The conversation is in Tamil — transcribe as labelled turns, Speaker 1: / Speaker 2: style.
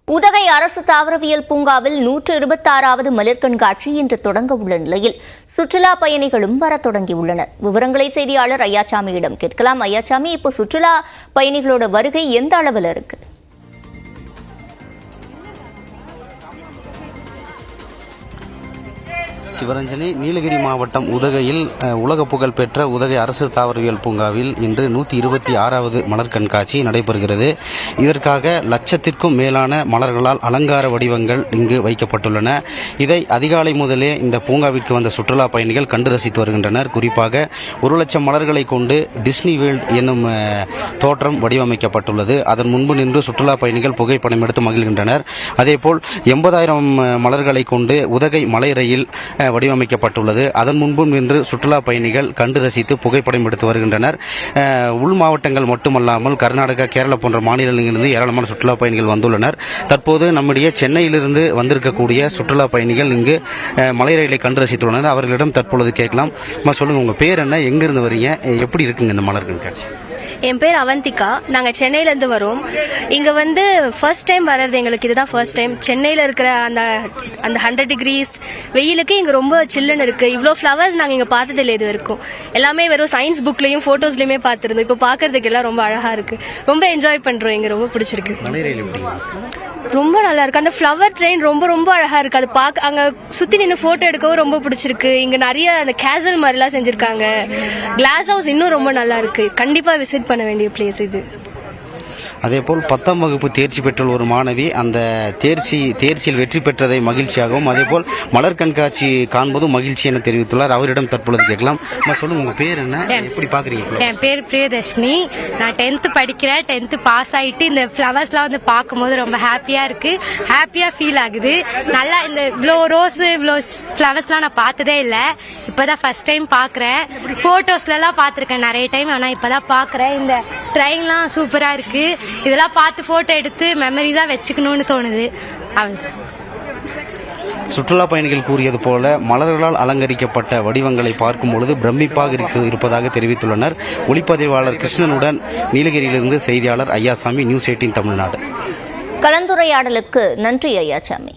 Speaker 1: உதகை அரசு தாவரவியல் பூங்காவில் 126வது மலர் கண்காட்சி இன்று தொடங்க உள்ள நிலையில் சுற்றுலா பயணிகளும் வரத் தொடங்கியுள்ளனர். விவரங்களை செய்தியாளர் ஐயாச்சாமியிடம் கேட்கலாம். ஐயாச்சாமி, இப்போ சுற்றுலா பயணிகளோட வருகை எந்த அளவில் இருக்கு?
Speaker 2: சிவரஞ்சனி, நீலகிரி மாவட்டம் உதகையில் உலக புகழ்பெற்ற உதகை அரசு தாவரவியல் பூங்காவில் இன்று 126வது மலர் கண்காட்சி நடைபெறுகிறது. இதற்காக லட்சத்திற்கும் மேலான மலர்களால் அலங்கார வடிவங்கள் இங்கு வைக்கப்பட்டுள்ளன. இதை அதிகாலை முதலே இந்த பூங்காவிற்கு வந்த சுற்றுலா பயணிகள் கண்டு ரசித்து வருகின்றனர். குறிப்பாக 1 லட்சம் மலர்களை கொண்டு டிஸ்னி வேர்ல்ட் என்னும் தோற்றம் வடிவமைக்கப்பட்டுள்ளது. அதன் முன்பு நின்று சுற்றுலா பயணிகள் புகைப்படம் எடுத்து மகிழ்கின்றனர். அதேபோல் 80,000 மலர்களை கொண்டு உதகை மலை ரயில் வடிவமைக்கப்பட்டுள்ளது. அதன் முன்பும் நின்று சுற்றுலா பயணிகள் கண்டு ரசித்து புகைப்படம் எடுத்து வருகின்றனர். உள் மாவட்டங்கள் மட்டுமல்லாமல் கர்நாடகா, கேரளா போன்ற மாநிலங்களிலிருந்து ஏராளமான சுற்றுலா பயணிகள் வந்துள்ளனர். தற்போது நம்முடைய சென்னையிலிருந்து வந்திருக்கக்கூடிய சுற்றுலா பயணிகள் இங்கு மலை ரயிலை கண்டு ரசித்துள்ளனர். அவர்களிடம் தற்பொழுது கேட்கலாம். சொல்லுங்க, உங்க பேர் என்ன, எங்கிருந்து வரீங்க, எப்படி இருக்குங்க இந்த மலர் கண்காட்சி?
Speaker 3: என் பேர் அவந்திகா. நாங்கள் சென்னையிலேருந்து வரோம். இங்கே ஃபர்ஸ்ட் டைம் வர்றது எங்களுக்கு இதுதான் ஃபர்ஸ்ட் டைம். சென்னையில் இருக்கிற அந்த 100 டிகிரிஸ் வெயிலுக்கு இங்கே ரொம்ப சில்லுன்னு இருக்குது. இவ்வளோ ஃப்ளவர்ஸ் நாங்கள் இங்கே பார்த்ததில்லை இது வரைக்கும். எல்லாமே வெறும் சயின்ஸ் புக்லேயும் ஃபோட்டோஸ்லையுமே பார்த்துருந்தோம். இப்போ பார்க்கறதுக்கு எல்லாம் ரொம்ப அழகாக இருக்குது. ரொம்ப என்ஜாய் பண்ணுறோம். இங்கே ரொம்ப பிடிச்சிருக்கு. ரொம்ப நல்லா இருக்கு. அந்த ஃப்ளவர் ட்ரெயின் ரொம்ப ரொம்ப அழகா இருக்கு. அது பார்க்க அங்க சுத்தி நின்று போட்டோ எடுக்கவும் ரொம்ப பிடிச்சிருக்கு. இங்க நிறைய அந்த கேசல் மாதிரிலாம் செஞ்சிருக்காங்க. கிளாஸ் ஹவுஸ் இன்னும் ரொம்ப நல்லா இருக்கு. கண்டிப்பா விசிட் பண்ண வேண்டிய பிளேஸ் இது.
Speaker 2: அதேபோல் 10ஆம் வகுப்பு தேர்ச்சி பெற்றுள்ள ஒரு மாணவி அந்த தேர்ச்சியில் வெற்றி பெற்றதை மகிழ்ச்சியாகவும், அதேபோல் மலர் கண்காட்சி காண்பதும் மகிழ்ச்சி என தெரிவித்துள்ளார். அவரிடம் தற்பொழுது கேட்கலாம். சொல்லுங்க, உங்க பேர் என்ன, எப்படி பாக்குறீங்க?
Speaker 4: என் பேர் பிரியதர்ஷினி. நான் 10th படிக்கிறேன். 10th பாஸ் ஆயிட்டு இந்த ஃப்ளவர்ஸ்லாம் பார்க்கும்போது ரொம்ப ஹாப்பியா ஃபீல் ஆகுது. நல்லா இந்த இவ்வளோ ஃப்ளவர்ஸ்லாம் நான் பார்த்ததே இல்லை. இப்பதான் ஃபர்ஸ்ட் டைம் பாக்குறேன். போட்டோஸ்லாம் பார்த்துருக்கேன் நிறைய டைம். ஆனா இப்பதான் பாக்குறேன். இந்த ட்ரெயின்லாம் சூப்பரா இருக்கு. இதெல்லாம் பார்த்து போட்டோ எடுத்து மெமரிஸா வச்சுக்கணும்னு தோணுது.
Speaker 2: சுற்றுலா பயணிகள் கூறியது போல மலர்களால் அலங்கரிக்கப்பட்ட வடிவங்களை பார்க்கும் பொழுது பிரமிப்பாக இருப்பதாக தெரிவித்துள்ளனர். ஒளிப்பதிவாளர் கிருஷ்ணனுடன் நீலகிரியிலிருந்து செய்தியாளர் ஐயாசாமி, நியூஸ் 18 தமிழ்நாடு.
Speaker 1: கலந்துரையாடலுக்கு நன்றி ஐயாசாமி.